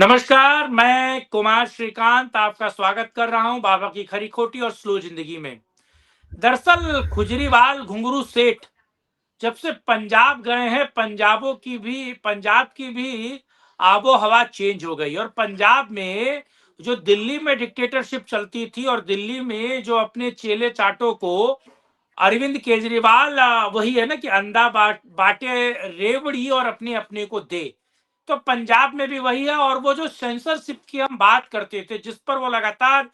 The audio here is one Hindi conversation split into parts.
नमस्कार, मैं कुमार श्रीकांत आपका स्वागत कर रहा हूं बाबा की खरी खोटी और स्लो जिंदगी में। दरअसल खुजरीवाल घुंगरू सेठ जब से पंजाब गए हैं, पंजाब की भी आबो हवा चेंज हो गई। और पंजाब में जो दिल्ली में डिक्टेटरशिप चलती थी और दिल्ली में जो अपने चेले चाटों को अरविंद केजरीवाल वही है ना कि अंधा बांटे रेवड़ी और अपने अपने को दे। तो पंजाब में भी वही है। और वो जो सेंसरशिप की हम बात करते थे, जिस पर वो लगातार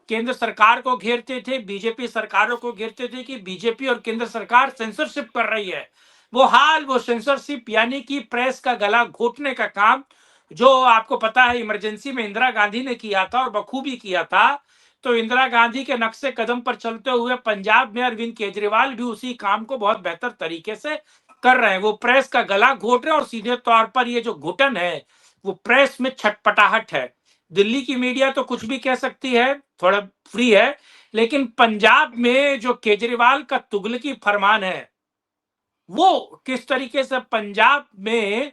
केंद्र सरकार को घेरते थे, बीजेपी सरकारों को घेरते थे कि बीजेपी और केंद्र सरकार सेंसरशिप कर रही है, वो सेंसरशिप यानी कि प्रेस का गला घोटने का काम जो आपको पता है इमरजेंसी में इंदिरा गांधी ने किया था और बखूबी किया था। तो इंदिरा गांधी के नक्शे कदम पर चलते हुए पंजाब में अरविंद केजरीवाल भी उसी काम को बहुत बेहतर तरीके से कर रहे हैं। वो प्रेस का गला घोट रहे हैं और सीधे तौर पर ये जो घुटन है वो प्रेस में छटपटाहट है। दिल्ली की मीडिया तो कुछ भी कह सकती है, थोड़ा फ्री है, लेकिन पंजाब में जो केजरीवाल का तुगलकी फरमान है वो किस तरीके से पंजाब में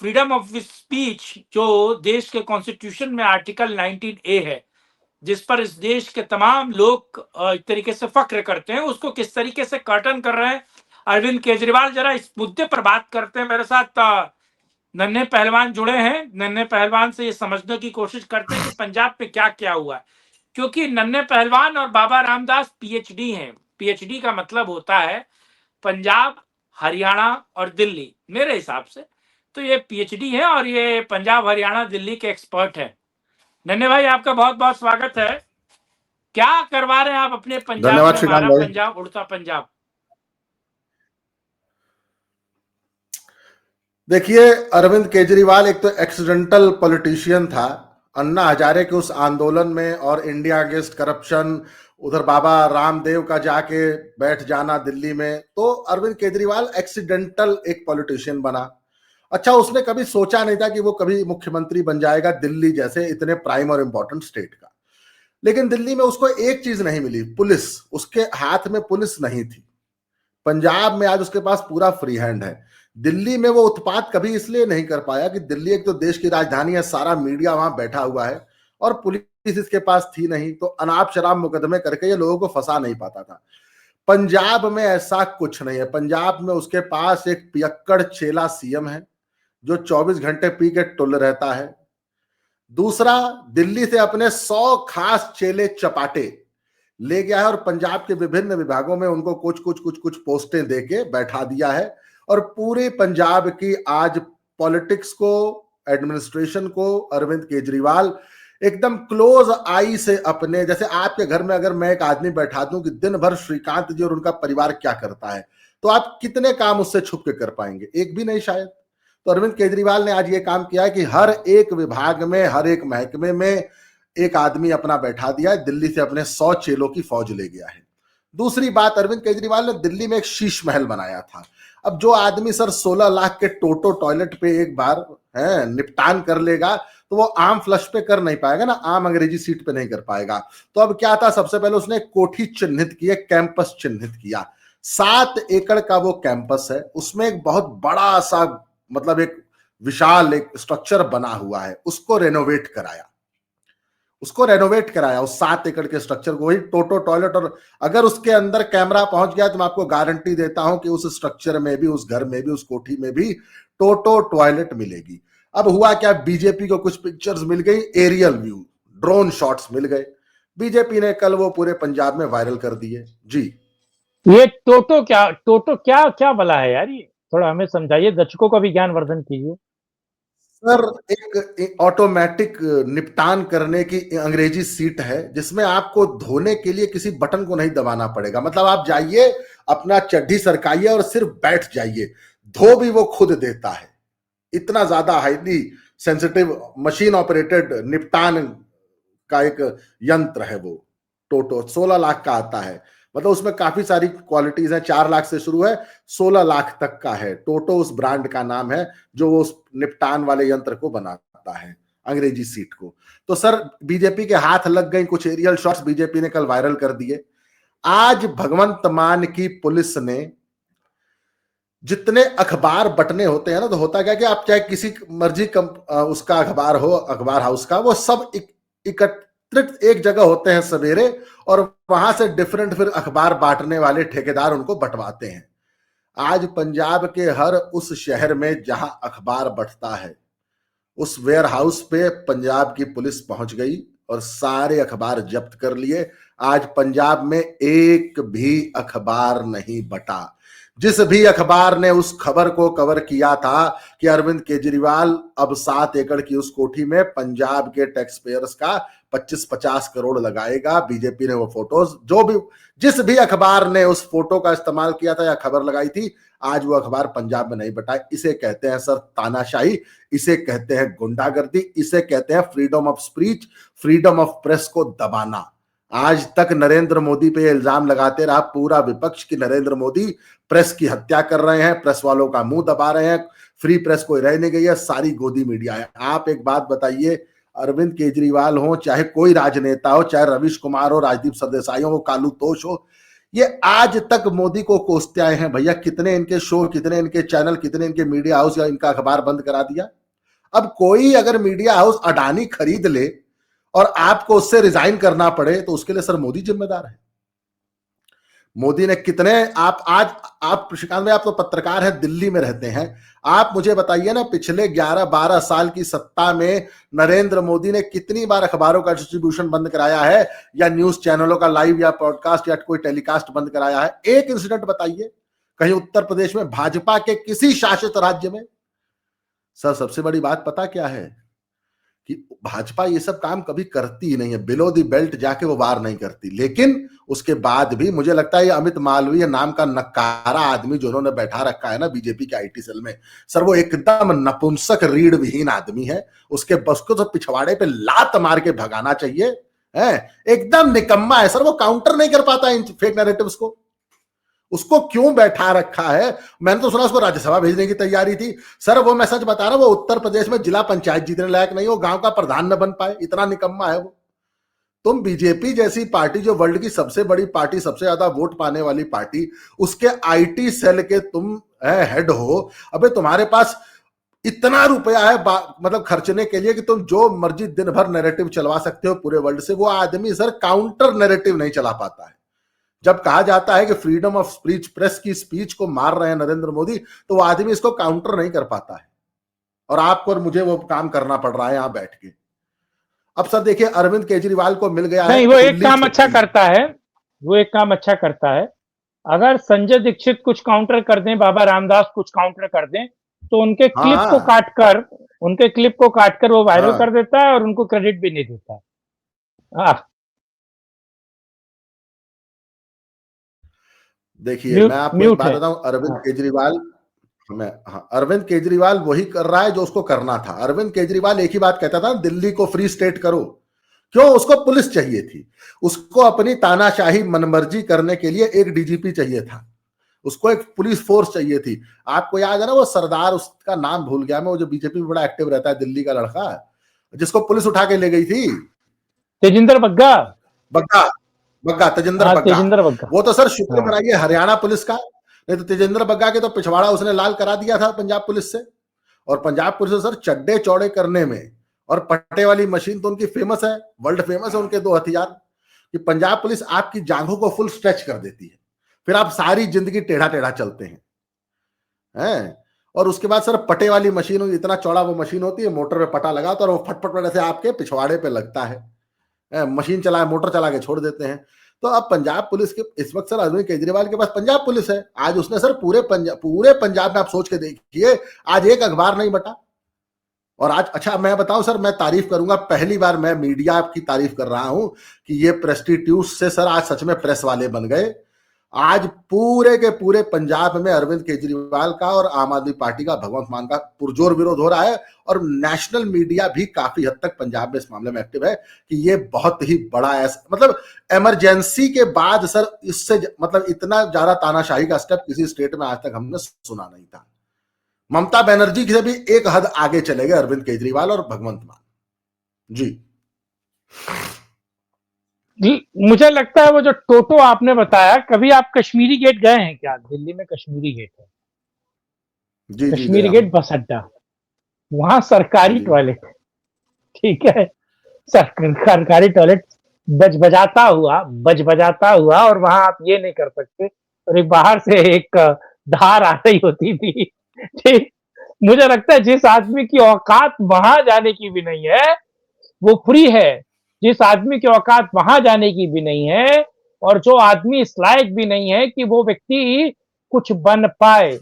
फ्रीडम ऑफ स्पीच जो देश के कॉन्स्टिट्यूशन में आर्टिकल 19A है, जिस पर इस देश के तमाम लोग एक तरीके से फक्र करते हैं, उसको किस तरीके से कर्टन कर रहे हैं अरविंद केजरीवाल। जरा इस मुद्दे पर बात करते हैं। मेरे साथ नन्हे पहलवान जुड़े हैं। नन्हे पहलवान से ये समझने की कोशिश करते हैं कि पंजाब पे क्या क्या हुआ है, क्योंकि नन्हे पहलवान और बाबा रामदास पीएचडी हैं। पीएचडी का मतलब होता है पंजाब, हरियाणा और दिल्ली। मेरे हिसाब से तो ये पीएचडी है और ये पंजाब, हरियाणा, दिल्ली के एक्सपर्ट हैं। नन्हे भाई, आपका बहुत बहुत स्वागत है। क्या करवा रहे हैं आप अपने पंजाब धन्यवाद में, श्रीकांत हमारा भाई। पंजाब, उड़ता पंजाब? देखिए, अरविंद केजरीवाल एक तो एक्सीडेंटल पॉलिटिशियन था। अन्ना हजारे के उस आंदोलन में और इंडिया अगेंस्ट करप्शन, उधर बाबा रामदेव का जाके बैठ जाना दिल्ली में, तो अरविंद केजरीवाल एक्सीडेंटल एक पॉलिटिशियन बना। अच्छा, उसने कभी सोचा नहीं था कि वो कभी मुख्यमंत्री बन जाएगा दिल्ली जैसे इतने प्राइम और इंपॉर्टेंट स्टेट का। लेकिन दिल्ली में उसको एक चीज नहीं मिली, पुलिस। उसके हाथ में पुलिस नहीं थी। पंजाब में आज उसके पास पूरा फ्री हैंड है। दिल्ली में वो उत्पात कभी इसलिए नहीं कर पाया कि दिल्ली एक तो देश की राजधानी है, सारा मीडिया वहां बैठा हुआ है और पुलिस इसके पास थी नहीं, तो अनाप शराब मुकदमे करके ये लोगों को फंसा नहीं पाता था। पंजाब में ऐसा कुछ नहीं है। पंजाब में उसके पास एक पियक्कड़ चेला सीएम है जो 24 घंटे पी के टुल रहता है। दूसरा, दिल्ली से अपने 100 खास चेले चपाटे ले गया है और पंजाब के विभिन्न विभागों में उनको कुछ पोस्टें देके बैठा दिया है। और पूरे पंजाब की आज पॉलिटिक्स को, एडमिनिस्ट्रेशन को अरविंद केजरीवाल एकदम क्लोज आई से अपने, जैसे आपके घर में अगर मैं एक आदमी बैठा दूं कि दिन भर श्रीकांत जी और उनका परिवार क्या करता है, तो आप कितने काम उससे छुप के कर पाएंगे? एक भी नहीं शायद। तो अरविंद केजरीवाल ने आज ये काम किया है कि हर एक विभाग में, हर एक महकमे में एक आदमी अपना बैठा दिया है। दिल्ली से अपने 100 चेलों की फौज ले गया है। दूसरी बात, अरविंद केजरीवाल ने दिल्ली में एक शीश महल बनाया था। अब जो आदमी सर 16 लाख के टोटो टॉयलेट पे एक बार निपटान कर लेगा, तो वो आम फ्लश पे कर नहीं पाएगा ना, आम अंग्रेजी सीट पे नहीं कर पाएगा। तो अब क्या था, सबसे पहले उसने एक कोठी चिन्हित की, एक कैंपस चिन्हित किया। 7 एकड़ का वो कैंपस है, उसमें एक बहुत बड़ा सा, मतलब एक विशाल एक स्ट्रक्चर बना हुआ है, उसको रेनोवेट कराया। उस 7 एकड़ के स्ट्रक्चर को, वही टोटो टॉयलेट। और अगर उसके अंदर कैमरा पहुंच गया तो मैं आपको गारंटी देता हूं कि उस स्ट्रक्चर में भी, उस घर में भी, उस कोठी में भी टोटो टॉयलेट मिलेगी। अब हुआ क्या, बीजेपी को कुछ पिक्चर्स मिल गई, एरियल व्यू, ड्रोन शॉट्स मिल गए। बीजेपी ने कल वो पूरे पंजाब में वायरल कर दिए जी। ये टोटो क्या क्या बला है यार? ये थोड़ा हमें समझाइए, दर्शकों का भी ज्ञानवर्धन कीजिए। सर, एक ऑटोमेटिक निपटान करने की अंग्रेजी सीट है, जिसमें आपको धोने के लिए किसी बटन को नहीं दबाना पड़ेगा। मतलब आप जाइए, अपना चड्ढी सरकाइए और सिर्फ बैठ जाइए, धो भी वो खुद देता है। इतना ज्यादा हाईली सेंसिटिव मशीन ऑपरेटेड निपटान का एक यंत्र है वो। टोटो 16 लाख का आता है। मतलब उसमें काफी सारी क्वालिटीज हैं, 4 लाख से शुरू है, 16 लाख तक का है। टोटो उस ब्रांड का नाम है जो वो उस निपटान वाले यंत्र को बनाता है, अंग्रेजी सीट को। तो सर, बीजेपी के हाथ लग गई कुछ एरियल शॉट्स, बीजेपी ने कल वायरल कर दिए। आज भगवंत मान की पुलिस ने जितने अखबार बटने होते हैं ना, तो होता क्या कि आप चाहे किसी मर्जी उसका अखबार हो, अखबार हाउस का, वो सब एकत्रित एक जगह होते हैं सवेरे, और वहां से डिफरेंट फिर अखबार बांटने वाले ठेकेदार उनको बंटवाते हैं। आज पंजाब के हर उस शहर में जहां अखबार बंटता है, उस वेयर हाउस पे पंजाब की पुलिस पहुंच गई और सारे अखबार जब्त कर लिए। आज पंजाब में एक भी अखबार नहीं बटा। जिस भी अखबार ने उस खबर को कवर किया था कि अरविंद केजरीवाल अब 7 एकड़ की उस कोठी में पंजाब के टैक्स पेयर्स का 25-50 करोड़ लगाएगा, बीजेपी ने वो फोटोज, जो भी जिस भी अखबार ने उस फोटो का इस्तेमाल किया था या खबर लगाई थी, आज वो अखबार पंजाब में नहीं बटा। इसे कहते हैं सर तानाशाही, इसे कहते हैं गुंडागर्दी, इसे कहते हैं freedom of speech, freedom of press को दबाना। आज तक नरेंद्र मोदी पे इल्जाम लगाते रहा पूरा विपक्ष कि नरेंद्र मोदी प्रेस की हत्या कर रहे हैं, प्रेस वालों का मुंह दबा रहे हैं, फ्री प्रेस कोई रह नहीं गई है, सारी गोदी मीडिया है। आप एक बात बताइए, अरविंद केजरीवाल हो, चाहे कोई राजनेता हो, चाहे रवीश कुमार हो, राजदीप सरदेसाई हो, कालू तोष हो, ये आज तक मोदी को कोसते आए हैं भैया। कितने इनके शो, कितने इनके चैनल, कितने इनके मीडिया हाउस या इनका अखबार बंद करा दिया। अब कोई अगर मीडिया हाउस अडानी खरीद ले और आपको उससे रिजाइन करना पड़े, तो उसके लिए सर मोदी जिम्मेदार है। मोदी ने कितने, आप श्रीकांत भाई, आप तो पत्रकार हैं, दिल्ली में रहते हैं, आप मुझे बताइए ना, पिछले 11-12 साल की सत्ता में नरेंद्र मोदी ने कितनी बार अखबारों का डिस्ट्रीब्यूशन बंद कराया है, या न्यूज चैनलों का लाइव या पॉडकास्ट या कोई टेलीकास्ट बंद कराया है? एक इंसिडेंट बताइए कहीं उत्तर प्रदेश में, भाजपा के किसी शासित राज्य में। सर सबसे बड़ी बात पता क्या है कि भाजपा ये सब काम कभी करती ही नहीं है, बिलो दी बेल्ट जाके वो वार नहीं करती। लेकिन उसके बाद भी मुझे लगता है ये अमित मालवीय नाम का नकारा आदमी जो उन्होंने बैठा रखा है ना बीजेपी के आईटी सेल में, सर वो एकदम नपुंसक रीढ़ विहीन आदमी है। उसके बस को तो पिछवाड़े पे लात मार के भगाना चाहिए है। एकदम निकम्मा है सर, वो काउंटर नहीं कर पाता इन फेक नैरेटिव्स को। उसको क्यों बैठा रखा है? मैंने तो सुना उसको राज्यसभा भेजने की तैयारी थी। सर वो मैं सच बता रहा हूं, वो उत्तर प्रदेश में जिला पंचायत जीतने लायक नहीं हो, गांव का प्रधान न बन पाए, इतना निकम्मा है वो। तुम बीजेपी जैसी पार्टी, जो वर्ल्ड की सबसे बड़ी पार्टी, सबसे ज्यादा वोट पाने वाली पार्टी, उसके आईटी सेल के तुम हेड हो। अबे तुम्हारे पास इतना रुपया है मतलब खर्चने के लिए कि तुम जो मर्जी दिन भर नैरेटिव चलवा सकते हो पूरे वर्ल्ड से। वो आदमी सर काउंटर नैरेटिव नहीं चला पाता है। जब कहा जाता है कि फ्रीडम ऑफ स्पीच, प्रेस की स्पीच को मार रहे हैं नरेंद्र मोदी, तो वो आदमी इसको काउंटर नहीं कर पाता है, और आपको और मुझे वो काम करना पड़ रहा है यहां बैठ के। अब सर देखिए, अरविंद केजरीवाल को मिल गया है नहीं, वो एक काम अच्छा करता है, वो एक काम अच्छा करता है। अगर संजय दीक्षित कुछ काउंटर कर दें, बाबा रामदास कुछ काउंटर कर दें, तो उनके क्लिप को काटकर वो वायरल कर देता है और उनको क्रेडिट भी नहीं देता। देखिए मैं आपको एक बात बताऊं, अरविंद केजरीवाल, अरविंद केजरीवाल वही कर रहा है जो उसको करना था। अरविंद केजरीवाल एक ही बात कहता था, दिल्ली को फ्री स्टेट करो। क्यों? उसको पुलिस चाहिए थी, उसको अपनी तानाशाही मनमर्जी करने के लिए एक डीजीपी चाहिए था, उसको एक पुलिस फोर्स चाहिए थी। आपको याद है ना वो सरदार, उसका नाम भूल गया मैं, वो जो बीजेपी में बड़ा एक्टिव रहता है, दिल्ली का लड़का, जिसको पुलिस उठा के ले गई थी, तेजिंदर बग्गा, तेजिंदर बग्गा। वो तो सर शुक्र मनाइए हरियाणा पुलिस का, नहीं तो तेजिंदर बग्गा के तो पिछवाड़ा उसने लाल करा दिया था पंजाब पुलिस से। और पंजाब पुलिस सर चड्डे चौड़े करने में, और पट्टे वाली मशीन तो उनकी फेमस है, वर्ल्ड फेमस है उनके 2 हथियार, कि पंजाब पुलिस आपकी जांघों को फुल स्ट्रेच कर देती है, फिर आप सारी जिंदगी टेढ़ा टेढ़ा चलते हैं। और उसके बाद सर पटे वाली मशीन, इतना चौड़ा वो मशीन होती है, मोटर पे पटा लगा तो, और वो फटफट ऐसे आपके पिछवाड़े पे लगता है। मशीन चला, मोटर चला के छोड़ देते हैं। तो अब पंजाब पुलिस के इस वक्त सर अरविंद केजरीवाल के पास पंजाब पुलिस है। आज उसने सर पूरे पंजाब में आप सोच के देखिए, आज एक अखबार नहीं बटा। और आज अच्छा मैं बताऊं सर, मैं तारीफ करूंगा, पहली बार मैं मीडिया की तारीफ कर रहा हूं कि ये प्रेस्टिट्यूट से सर आज सच में प्रेस वाले बन गए। आज पूरे के पूरे पंजाब में अरविंद केजरीवाल का और आम आदमी पार्टी का, भगवंत मान का पुरजोर विरोध हो रहा है, और नेशनल मीडिया भी काफी हद तक पंजाब में इस मामले में एक्टिव है कि ये बहुत ही बड़ा मतलब इमरजेंसी के बाद सर इससे मतलब इतना ज्यादा तानाशाही का स्टेप किसी स्टेट में आज तक हमने सुना नहीं था। ममता बनर्जी से भी एक हद आगे चले गए अरविंद केजरीवाल और भगवंत मान जी। मुझे लगता है वो जो टोटो आपने बताया, कभी आप कश्मीरी गेट गए हैं क्या? दिल्ली में कश्मीरी गेट है। जी जी कश्मीरी गया गेट हूँ। बस अड्डा, वहां सरकारी जी टॉयलेट, ठीक है, सरकारी टॉयलेट बज बजाता हुआ, और वहां आप ये नहीं कर सकते, और एक बाहर से एक धार आ रही होती थी, ठीक। मुझे लगता है जिस आदमी की औकात वहां जाने की भी नहीं है, वो फ्री है। जिस आदमी की औकात वहां जाने की भी नहीं है, और जो आदमी इस लायक भी नहीं है कि वो व्यक्ति कुछ बन पाए,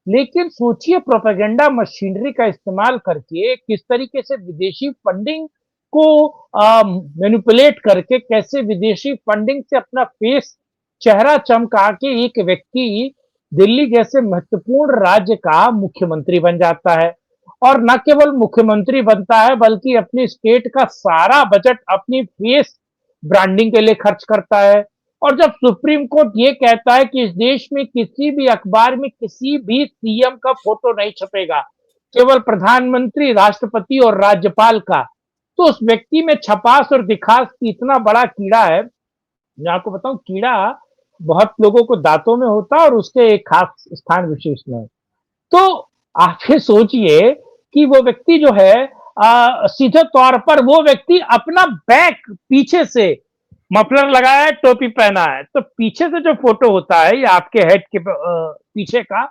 लेकिन सोचिए प्रोपेगेंडा मशीनरी का इस्तेमाल करके किस तरीके से विदेशी फंडिंग को मैनिपुलेट करके कैसे विदेशी फंडिंग से अपना फेस, चेहरा चमका के एक व्यक्ति दिल्ली जैसे महत्वपूर्ण राज्य का मुख्यमंत्री बन जाता है, और न केवल मुख्यमंत्री बनता है बल्कि अपनी स्टेट का सारा बजट अपनी फेस ब्रांडिंग के लिए खर्च करता है। और जब सुप्रीम कोर्ट ये कहता है कि इस देश में किसी भी अखबार में किसी भी सीएम का फोटो नहीं छपेगा, केवल प्रधानमंत्री, राष्ट्रपति और राज्यपाल का, तो उस व्यक्ति में छपास और दिखास की इतना बड़ा कीड़ा है। मैं आपको बताऊं, कीड़ा बहुत लोगों को दांतों में होता है और उसके एक खास स्थान विशेष में है। तो आप ये सोचिए कि वो व्यक्ति जो है, सीधे तौर पर वो व्यक्ति अपना बैक पीछे से मफलर लगाया है, टोपी पहना है, तो पीछे से जो फोटो होता है या आपके हेड के पीछे का,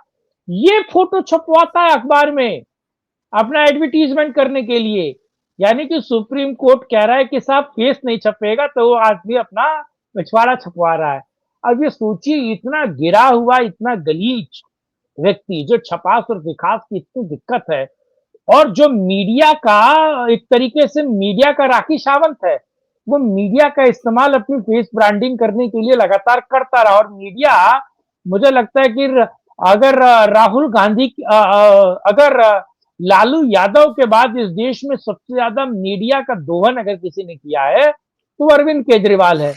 ये फोटो छपवाता है अखबार में अपना एडवर्टीजमेंट करने के लिए। यानी कि सुप्रीम कोर्ट कह रहा है कि साहब फेस नहीं छपेगा, तो वो आदमी अपना पिछवाड़ा छपवा रहा है। अब ये सोचिए, इतना गिरा हुआ, इतना गलीच व्यक्ति, जो छपास और दिखास की इतनी दिक्कत है, और जो मीडिया का एक तरीके से मीडिया का राखी सावंत है, वो मीडिया का इस्तेमाल अपनी फेस ब्रांडिंग करने के लिए लगातार करता रहा। और मीडिया, मुझे लगता है कि अगर राहुल गांधी, अगर लालू यादव के बाद इस देश में सबसे ज्यादा मीडिया का दोहन अगर किसी ने किया है, तो अरविंद केजरीवाल है।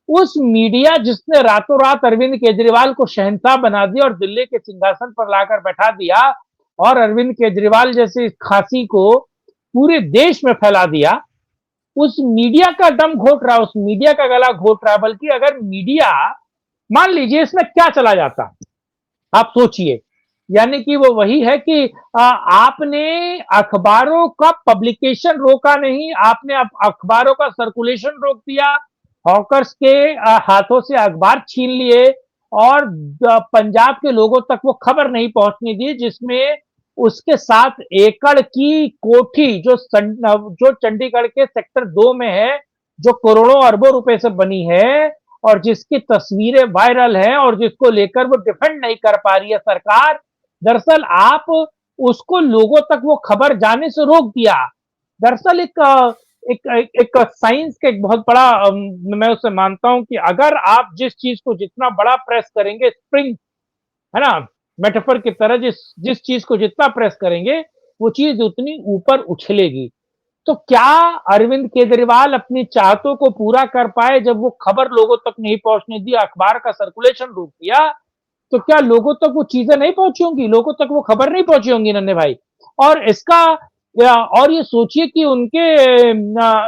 उस मीडिया जिसने रातों रात अरविंद केजरीवाल को शहंशाह बना दिया और दिल्ली के सिंहासन पर लाकर बैठा दिया, और अरविंद केजरीवाल जैसे इस खांसी को पूरे देश में फैला दिया, उस मीडिया का दम घोट रहा, उस मीडिया का गला घोट रहा। बल्कि अगर मीडिया, मान लीजिए इसमें क्या चला जाता, आप सोचिए, यानी कि वो वही है कि आपने अखबारों का पब्लिकेशन रोका नहीं, आपने अखबारों का सर्कुलेशन रोक दिया, हॉकर्स के हाथों से अखबार छीन लिए, और पंजाब के लोगों तक वो खबर नहीं पहुंचने दी जिसमें उसके 7 एकड़ की कोठी, जो चंडीगढ़ के सेक्टर 2 में है, जो करोड़ों अरबों रुपए से बनी है, और जिसकी तस्वीरें वायरल हैं, और जिसको लेकर वो डिफेंड नहीं कर पा रही है सरकार। दरअसल आप उसको लोगों तक वो खबर जाने से रोक दिया। दरअसल एक साइंस का एक बहुत बड़ा, मैं उसे मानता हूं कि अगर आप जिस चीज को जितना बड़ा प्रेस करेंगे, स्प्रिंग है ना, मेटाफर की तरह, जिस जिस चीज को जितना प्रेस करेंगे वो चीज उतनी ऊपर उछलेगी। तो क्या अरविंद केजरीवाल अपनी चाहतों को पूरा कर पाए जब वो खबर लोगों तक नहीं पहुंचने दी, अखबार का सर्कुलेशन रोक दिया? तो क्या लोगों तक वो चीजें नहीं पहुंची होंगी, लोगों तक वो खबर नहीं पहुंची होंगी नन्हे भाई? और इसका, और ये सोचिए कि उनके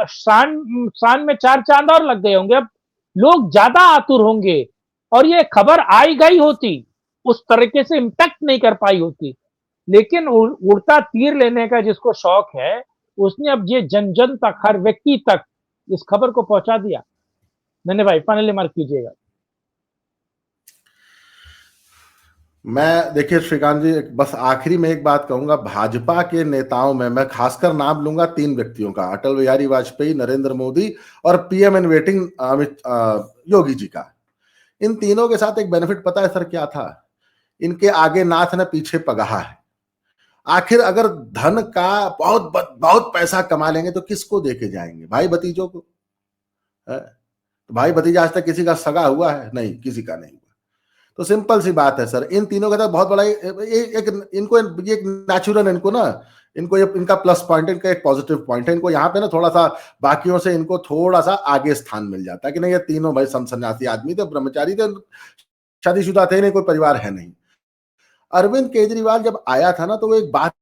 शान शान में 4 चांद और लग गए होंगे। अब लोग ज्यादा आतुर होंगे, और ये खबर आई गई होती, उस तरीके से इम्पैक्ट नहीं कर पाई होती। लेकिन उड़ता तीर लेने का जिसको शौक है, उसने अब ये जन जन तक, हर व्यक्ति तक इस खबर को पहुंचा दिया। नन्हे भाई फाइनली मार्क कीजिएगा। मैं, देखिए श्रीकांत जी, बस आखिरी में एक बात कहूंगा। भाजपा के नेताओं में मैं खासकर नाम लूंगा 3 व्यक्तियों का, अटल बिहारी वाजपेयी, नरेंद्र मोदी और PM in waiting Yogi ji का। इन तीनों के साथ एक बेनिफिट पता है सर क्या था? इनके आगे नाथ न पीछे पगहा है। आखिर अगर धन का बहुत बहुत पैसा कमा लेंगे तो किसको देके जाएंगे? भाई भतीजों को? तो भाई भतीजा आज तक किसी का सगा हुआ है? नहीं, किसी का नहीं हुआ। तो सिंपल सी बात है सर, इन तीनों का तो बहुत बड़ा एक इनको ये नेचुरल, इनको ना, इनको ये इनका प्लस पॉइंट, इनका एक पॉजिटिव पॉइंट है। इनको यहाँ पे ना थोड़ा सा बाकियों से इनको थोड़ा सा आगे स्थान मिल जाता है कि नहीं, ये तीनों भाई सन्यासी आदमी थे, ब्रह्मचारी थे, शादीशुदा थे नहीं, कोई परिवार है नहीं। अरविंद केजरीवाल जब आया था ना, तो वो एक बात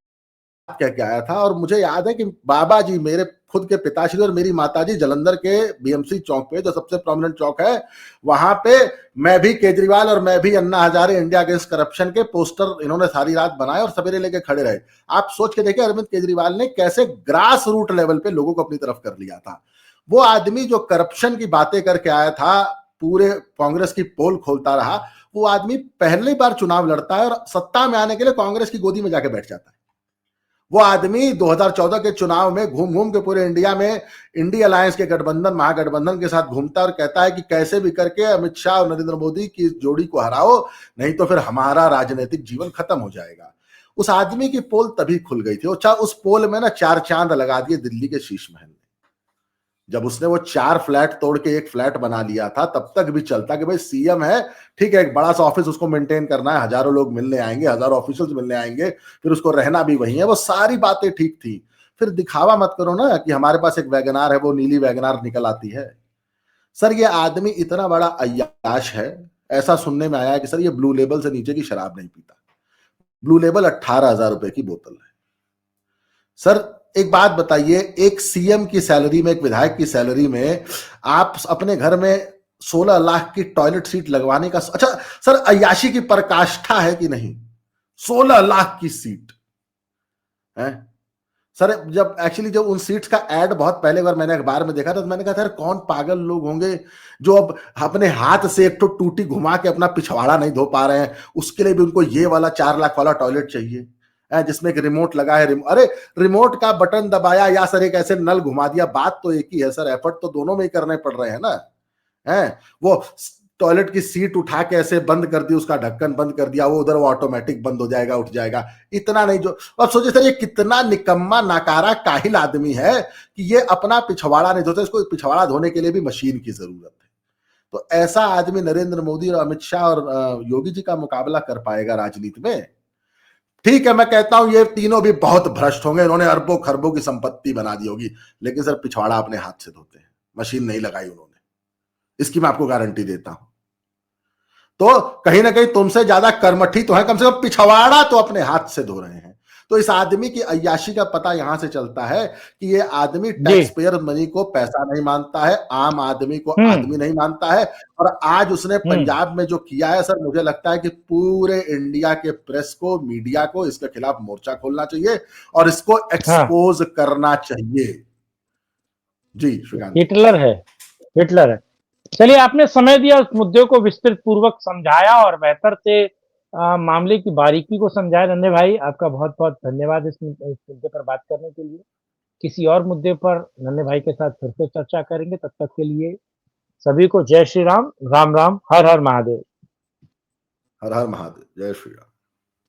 कह के आया था, और मुझे याद है कि बाबा जी मेरे खुद के पिताश्री और मेरी माताजी जालंधर के बीएमसी चौक पे, जो सबसे प्रोमिनेंट चौक है, वहां पे मैं भी केजरीवाल और मैं भी Anna Hazare India against corruption के पोस्टर इन्होंने सारी रात बनाए और सवेरे लेके खड़े रहे। आप सोच के देखिए अरविंद केजरीवाल ने कैसे ग्रास रूट लेवल पे लोगों को अपनी तरफ कर लिया था। वो आदमी जो करप्शन की बातें करके आया था, पूरे कांग्रेस की पोल खोलता रहा, वो आदमी पहली बार चुनाव लड़ता है और सत्ता में आने के लिए कांग्रेस की गोदी में जाके बैठ जाता है। वो आदमी 2014 के चुनाव में घूम घूम के पूरे इंडिया में इंडिया अलायंस के गठबंधन, महागठबंधन के साथ घूमता और कहता है कि कैसे भी करके अमित शाह और नरेंद्र मोदी की जोड़ी को हराओ, नहीं तो फिर हमारा राजनीतिक जीवन खत्म हो जाएगा। उस आदमी की पोल तभी खुल गई थी। उस पोल में ना 4 चांद लगा दिए दिल्ली के शीश महल ने। जब उसने वो 4 फ्लैट तोड़ के 1 फ्लैट बना लिया था, तब तक भी चलता कि भाई सीएम है, ठीक है, एक बड़ा सा ऑफिस उसको मेंटेन करना है, हजारों लोग मिलने आएंगे, हजारों ऑफिशियल्स मिलने आएंगे, फिर उसको रहना भी वही है, वो सारी बातें ठीक थी। फिर दिखावा मत करो ना कि हमारे पास एक वैगनार है, वो नीली वैगनार निकल आती है। सर ये आदमी इतना बड़ा अय्याश है, ऐसा सुनने में आया है कि सर ये ब्लू लेबल से नीचे की शराब नहीं पीता। ब्लू लेबल 18,000 रुपए की बोतल है। सर एक बात बताइए, एक सीएम की सैलरी में, एक विधायक की सैलरी में आप अपने घर में 16 लाख की टॉयलेट सीट लगवाने का, अच्छा सर अय्याशी की पराकाष्ठा है कि नहीं? 16 लाख की सीट है सर। जब उन सीट्स का ऐड बहुत पहले बार मैंने अखबार में देखा था, तो मैंने कहा था कौन पागल लोग होंगे जो अब अपने हाथ से एक तो टूटी घुमा के अपना पिछवाड़ा नहीं धो पा रहे हैं, उसके लिए भी उनको ये वाला 4 लाख वाला टॉयलेट चाहिए, जिसमें एक रिमोट लगा है। अरे रिमोट का बटन दबाया या सर एक ऐसे नल घुमा दिया, बात तो एक ही है सर, एफर्ट तो दोनों में ही करने पड़ रहे हैं ना। वो टॉयलेट की सीट उठा के ऐसे बंद कर दी, उसका ढक्कन बंद कर दिया, वो उधर वो ऑटोमेटिक बंद हो जाएगा, उठ जाएगा, इतना नहीं। जो अब सोचिए सर ये कितना निकम्मा नाकारा काहिल आदमी है कि ये अपना पिछवाड़ा नहीं धोता, इसको पिछवाड़ा धोने के लिए भी मशीन की जरूरत है। तो ऐसा आदमी नरेंद्र मोदी और अमित शाह और योगी जी का मुकाबला कर पाएगा राजनीति में? ठीक है, मैं कहता हूं ये तीनों भी बहुत भ्रष्ट होंगे, इन्होंने अरबों खरबों की संपत्ति बना दी होगी, लेकिन सर पिछवाड़ा अपने हाथ से धोते हैं, मशीन नहीं लगाई उन्होंने, इसकी मैं आपको गारंटी देता हूं। तो कहीं ना कहीं तुमसे ज्यादा कर्मठी तो है, कम से कम पिछवाड़ा तो अपने हाथ से धो रहे हैं। तो इस आदमी की अय्याशी का पता यहां से चलता है कि ये आदमी टैक्स पेयर मनी को पैसा नहीं मानता है, आम आदमी को आदमी नहीं मानता है। और आज उसने पंजाब में जो किया है सर, मुझे लगता है कि पूरे इंडिया के प्रेस को, मीडिया को इसके खिलाफ मोर्चा खोलना चाहिए और इसको एक्सपोज करना चाहिए। जी श्रीकांत, हिटलर है। चलिए, आपने समय दिया, उस मुद्दे को विस्तृत पूर्वक समझाया और बेहतर से मामले की बारीकी को समझाया। नन्हे भाई, आपका बहुत बहुत धन्यवाद इस मुद्दे पर बात करने के लिए। किसी और मुद्दे पर नन्हे भाई के साथ फिर से चर्चा करेंगे। तब तक के लिए सभी को जय श्री राम, राम राम, हर हर महादेव। हर हर महादेव, जय श्री राम।